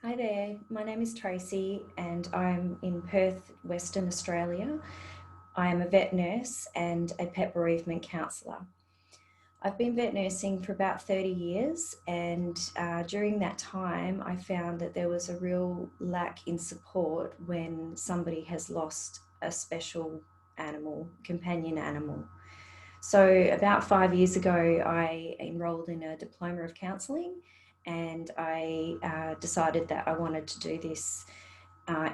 Hi there, my name is Tracy and I'm in Perth, Western Australia. I am a vet nurse and a pet bereavement counsellor. I've been vet nursing for about 30 years, and during that time I found that there was a real lack in support when somebody has lost a special animal, companion animal. So about 5 years ago, I enrolled in a diploma of counselling, and I decided that I wanted to do this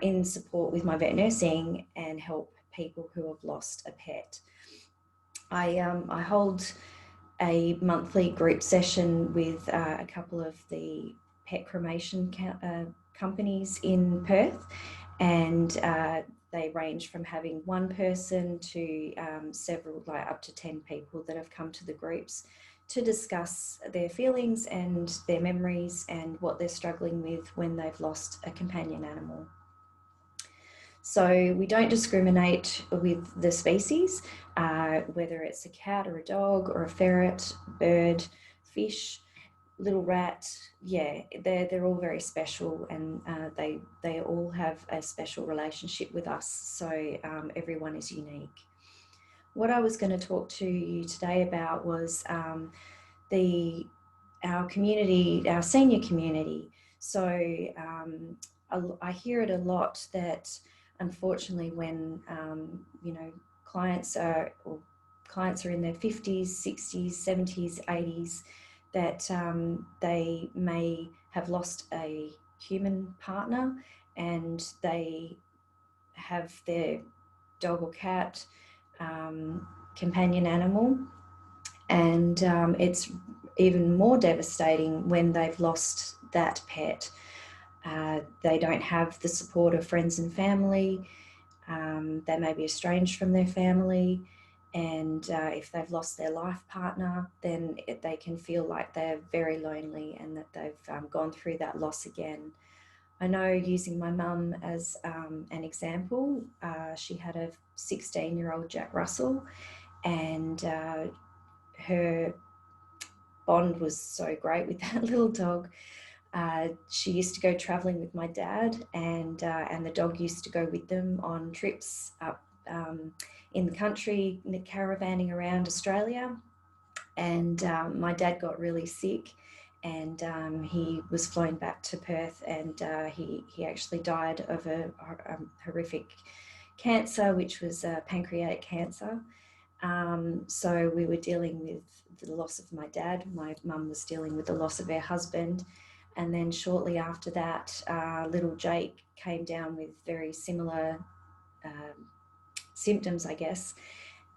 in support with my vet nursing and help people who have lost a pet. I hold a monthly group session with a couple of the pet cremation companies in Perth, and they range from having one person to several, like up to 10 people that have come to the groups to discuss their feelings and their memories and what they're struggling with when they've lost a companion animal. So we don't discriminate with the species, whether it's a cat or a dog or a ferret, bird, fish, little rat. Yeah, they're all very special, and they all have a special relationship with us. So everyone is unique. What I was going to talk to you today about was the our community, our senior community. So I hear it a lot that unfortunately when clients are in their 50s, 60s, 70s, 80s, that they may have lost a human partner and they have their dog or cat companion animal, and it's even more devastating when they've lost that pet. They don't have the support of friends and family. They may be estranged from their family. And if they've lost their life partner, then they can feel like they're very lonely and that they've gone through that loss again. I know, using my mum as an example, she had a 16-year-old Jack Russell, and her bond was so great with that little dog. She used to go traveling with my dad, and the dog used to go with them on trips up in the country, caravanning around Australia. And my dad got really sick, and he was flown back to Perth, and he actually died of a horrific cancer, which was pancreatic cancer. So we were dealing with the loss of my dad. My mum was dealing with the loss of her husband. And then shortly after that, little Jake came down with very similar symptoms, I guess.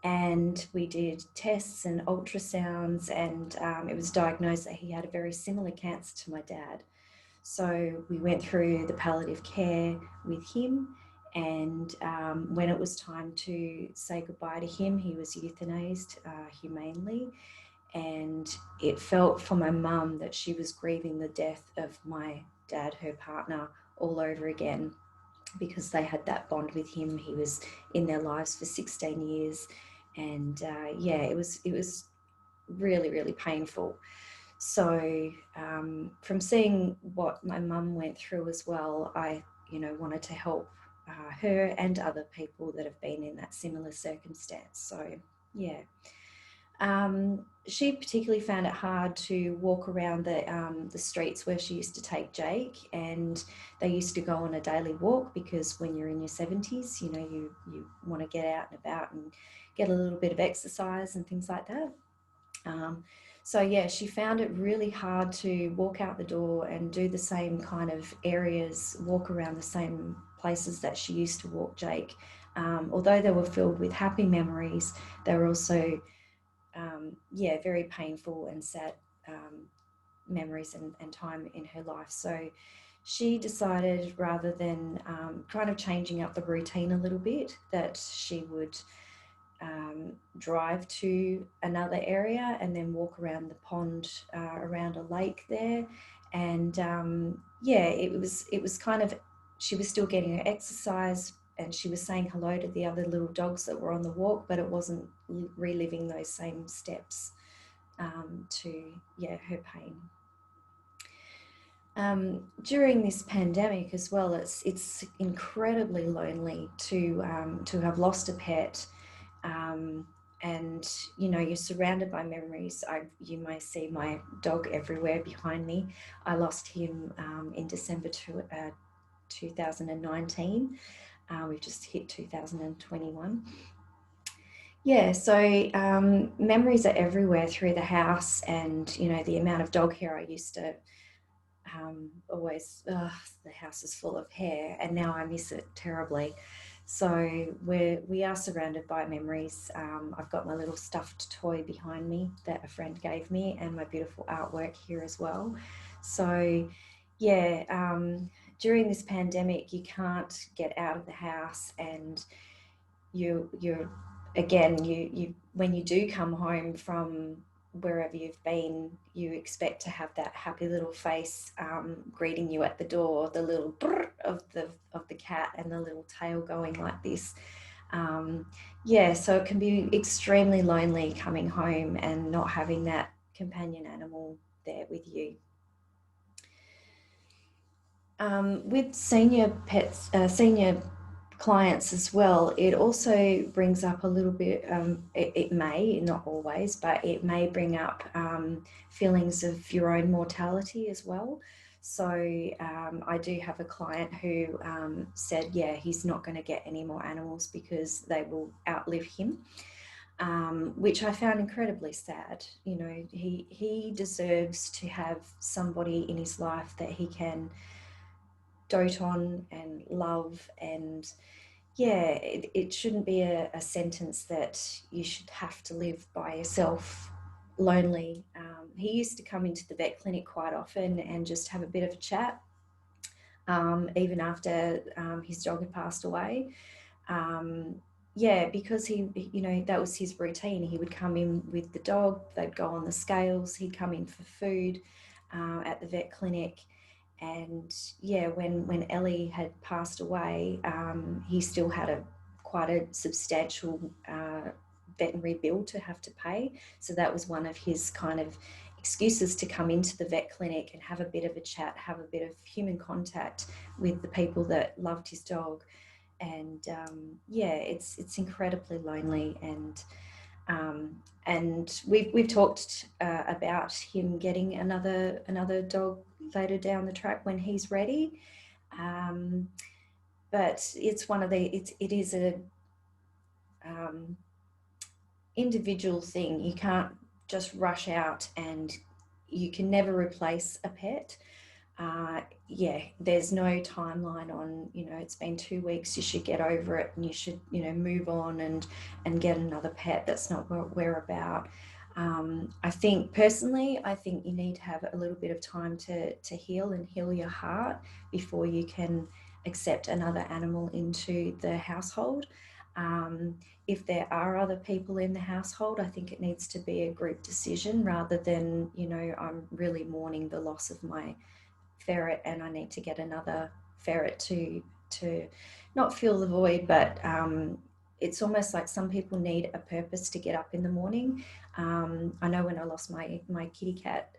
And we did tests and ultrasounds, and it was diagnosed that he had a very similar cancer to my dad. So we went through the palliative care with him, and when it was time to say goodbye to him, he was euthanized humanely. And it felt for my mum that she was grieving the death of my dad, her partner, all over again, because they had that bond with him. He was in their lives for 16 years, and yeah, it was really, really painful. So from seeing what my mum went through as well, I wanted to help her and other people that have been in that similar circumstance. So yeah. She particularly found it hard to walk around the streets where she used to take Jake, and they used to go on a daily walk, because when you're in your 70s, you want to get out and about and get a little bit of exercise and things like that. So yeah, she found it really hard to walk out the door and do the same kind of areas, walk around the same places that she used to walk Jake. Although they were filled with happy memories, they were also very painful and sad memories and time in her life. So she decided, rather than kind of changing up the routine a little bit, that she would drive to another area and then walk around the pond, around a lake there. And it was kind of, she was still getting her exercise, and she was saying hello to the other little dogs that were on the walk, but it wasn't reliving those same steps to her pain. During this pandemic as well, it's incredibly lonely to have lost a pet, um, and you know you're surrounded by memories. You may see my dog everywhere behind me. I lost him in December 2019. We've just hit 2021. Yeah, so memories are everywhere through the house, and you know the amount of dog hair I used to always, the house is full of hair, and now I miss it terribly. So we are surrounded by memories. I've got my little stuffed toy behind me that a friend gave me, and my beautiful artwork here as well. So yeah, during this pandemic, you can't get out of the house, and you're again you when you do come home from wherever you've been, you expect to have that happy little face greeting you at the door, the little brrr of the cat and the little tail going like this. Yeah, so it can be extremely lonely coming home and not having that companion animal there with you. With senior pets, senior clients as well, it also brings up a little bit, it may, not always, but it may bring up feelings of your own mortality as well. So I do have a client who said, yeah, he's not going to get any more animals because they will outlive him. Which I found incredibly sad. You know, he deserves to have somebody in his life that he can dote on and love, and yeah, it shouldn't be a sentence that you should have to live by yourself lonely. He used to come into the vet clinic quite often and just have a bit of a chat, even after his dog had passed away. um, yeah, because you know, that was his routine. He would come in with the dog, they'd go on the scales, he'd come in for food at the vet clinic. And yeah, when Ellie had passed away, he still had quite a substantial veterinary bill to have to pay. So that was one of his kind of excuses to come into the vet clinic and have a bit of a chat, have a bit of human contact with the people that loved his dog. And yeah, it's incredibly lonely. And we've talked about him getting another dog later down the track when he's ready. Um, but it's one of the it is a um, individual thing. You can't just rush out, and you can never replace a pet. Yeah, there's no timeline on, you know, it's been 2 weeks, you should get over it and you should, you know, move on and get another pet. That's not what we're about. I think personally, I think you need to have a little bit of time to heal and heal your heart before you can accept another animal into the household. If there are other people in the household, I think it needs to be a group decision rather than, you know, I'm really mourning the loss of my ferret and I need to get another ferret to not fill the void, but it's almost like some people need a purpose to get up in the morning. I know when I lost my kitty cat,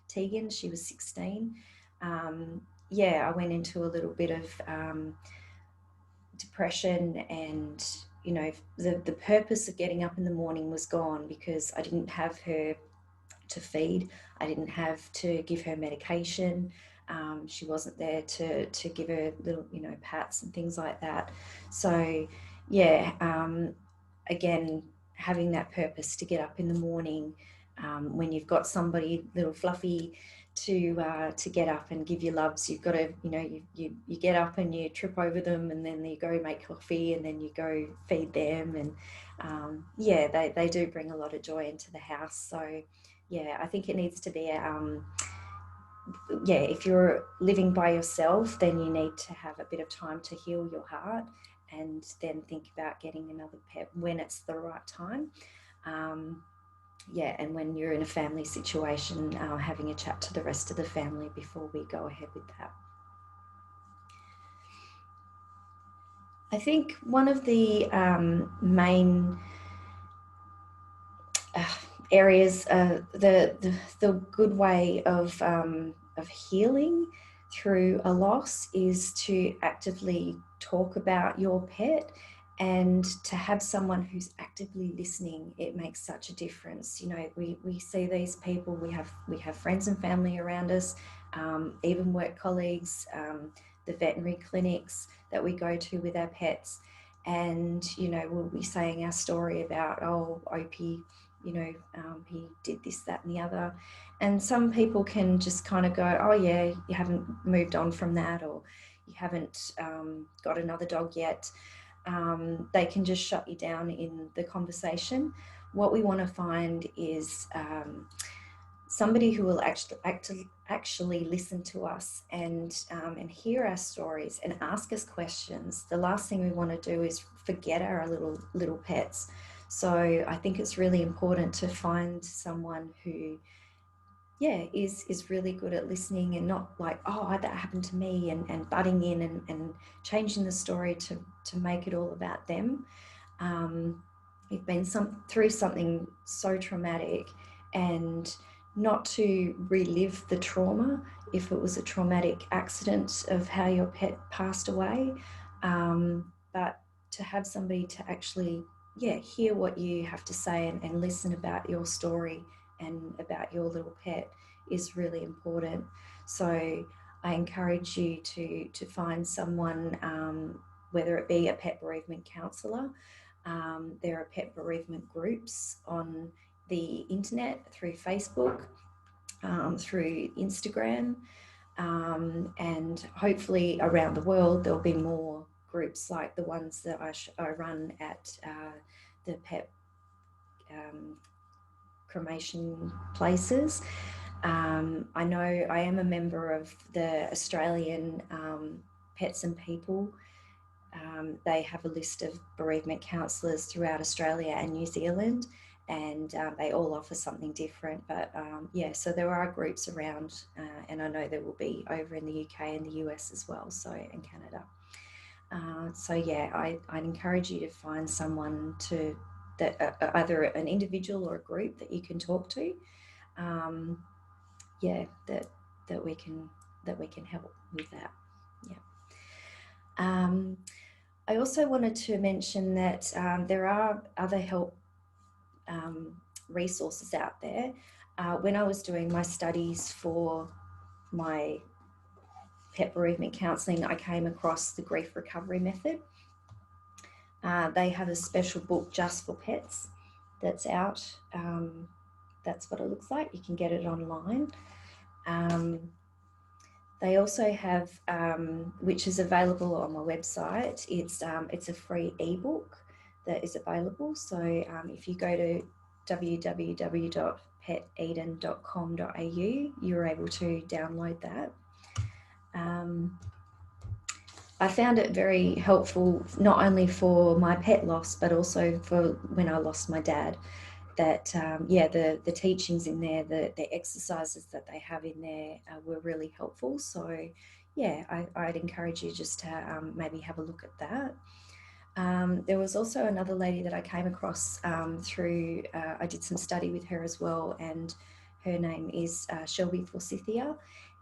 Tegan, she was 16. Yeah, I went into a little bit of depression, and you know, the purpose of getting up in the morning was gone because I didn't have her to feed. I didn't have to give her medication. She wasn't there to give her little, you know, pats and things like that. So yeah, again, having that purpose to get up in the morning, when you've got somebody little fluffy to get up and give you loves, you've got to, you know, you get up and you trip over them, and then you go make coffee, and then you go feed them, and yeah, they do bring a lot of joy into the house. So yeah, I think it needs to be yeah, if you're living by yourself, then you need to have a bit of time to heal your heart and then think about getting another pet when it's the right time. Yeah, and when you're in a family situation, having a chat to the rest of the family before we go ahead with that. I think one of the main areas, the good way of healing through a loss is to actively talk about your pet, and to have someone who's actively listening. It makes such a difference. You know, we see these people, we have friends and family around us, even work colleagues, the veterinary clinics that we go to with our pets, and you know, we'll be saying our story about, oh, Opie, you know, he did this, that, and the other. And some people can just kind of go, oh, yeah, you haven't moved on from that, or you haven't got another dog yet. They can just shut you down in the conversation. What we want to find is somebody who will actually listen to us, and hear our stories and ask us questions. The last thing we want to do is forget our little pets. So I think it's really important to find someone who, yeah, is really good at listening, and not like, oh, that happened to me, and butting in, and changing the story to make it all about them. You've been through something so traumatic, and not to relive the trauma if it was a traumatic accident of how your pet passed away, but to have somebody to actually, yeah, hear what you have to say, and listen about your story and about your little pet is really important. So I encourage you to find someone, whether it be a pet bereavement counsellor. There are pet bereavement groups on the internet, through Facebook, through Instagram, and hopefully around the world there'll be more groups like the ones that I run at the pet cremation places. I know I am a member of the Australian Pets and People. They have a list of bereavement counsellors throughout Australia and New Zealand, and they all offer something different. But yeah, so there are groups around, and I know there will be over in the UK and the US as well, so, and Canada. So yeah, I'd encourage you to find someone that either an individual or a group that you can talk to. Yeah, that we can help with that. Yeah. I also wanted to mention that there are other help resources out there. When I was doing my studies for my pet bereavement counselling, I came across the grief recovery method. They have a special book just for pets that's out. That's what it looks like. You can get it online. They also have, which is available on my website, it's a free ebook that is available. So if you go to www.peteden.com.au, you're able to download that. I found it very helpful, not only for my pet loss, but also for when I lost my dad. That yeah, the teachings in there, the exercises that they have in there were really helpful. So yeah, I'd encourage you just to maybe have a look at that. There was also another lady that I came across through, I did some study with her as well, and her name is Shelby Forsythia,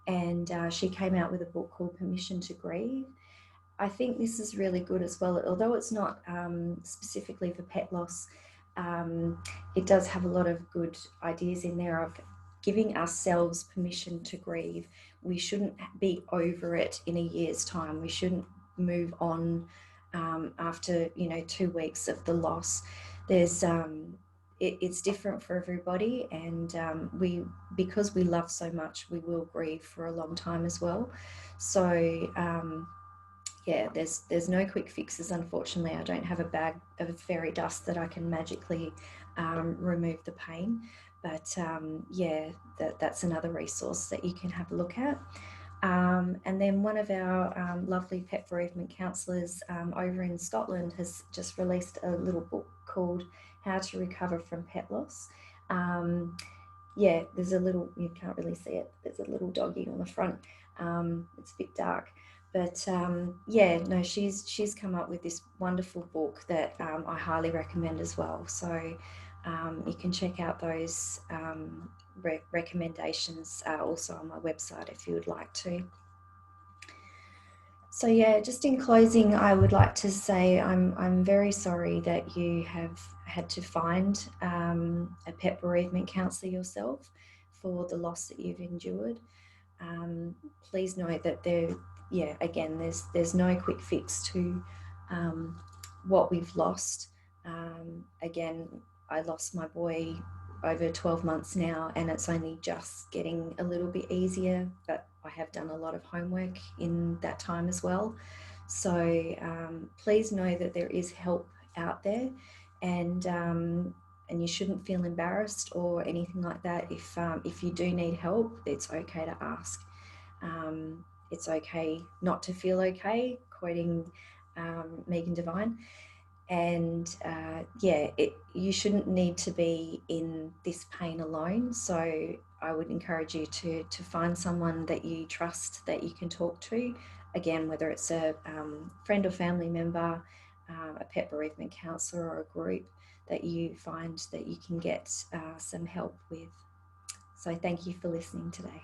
and she came out with a book called Permission to Grieve. I think this is really good as well, although it's not specifically for pet loss. It does have a lot of good ideas in there of giving ourselves permission to grieve. We shouldn't be over it in a year's time. We shouldn't move on after 2 weeks of the loss. There's it's different for everybody, and because we love so much, we will grieve for a long time as well. So yeah, there's no quick fixes, unfortunately. I don't have a bag of fairy dust that I can magically remove the pain, but yeah, that's another resource that you can have a look at. And then one of our lovely pet bereavement counsellors over in Scotland has just released a little book called How to Recover from Pet Loss. Yeah, there's a little, you can't really see it, there's a little doggy on the front. It's a bit dark. But yeah, no, she's come up with this wonderful book that I highly recommend as well. So You can check out those recommendations also on my website if you would like to. So yeah, just in closing, I would like to say I'm very sorry that you have had to find a pet bereavement counsellor yourself for the loss that you've endured. Please note that there's no quick fix to what we've lost. Again, I lost my boy over 12 months now, and it's only just getting a little bit easier, but I have done a lot of homework in that time as well. So please know that there is help out there, and you shouldn't feel embarrassed or anything like that. If you do need help, it's okay to ask. It's okay not to feel okay, quoting Megan Devine. And you shouldn't need to be in this pain alone. So I would encourage you to find someone that you trust, that you can talk to. Again, whether it's a friend or family member, a pet bereavement counsellor, or a group that you find that you can get some help with. So thank you for listening today.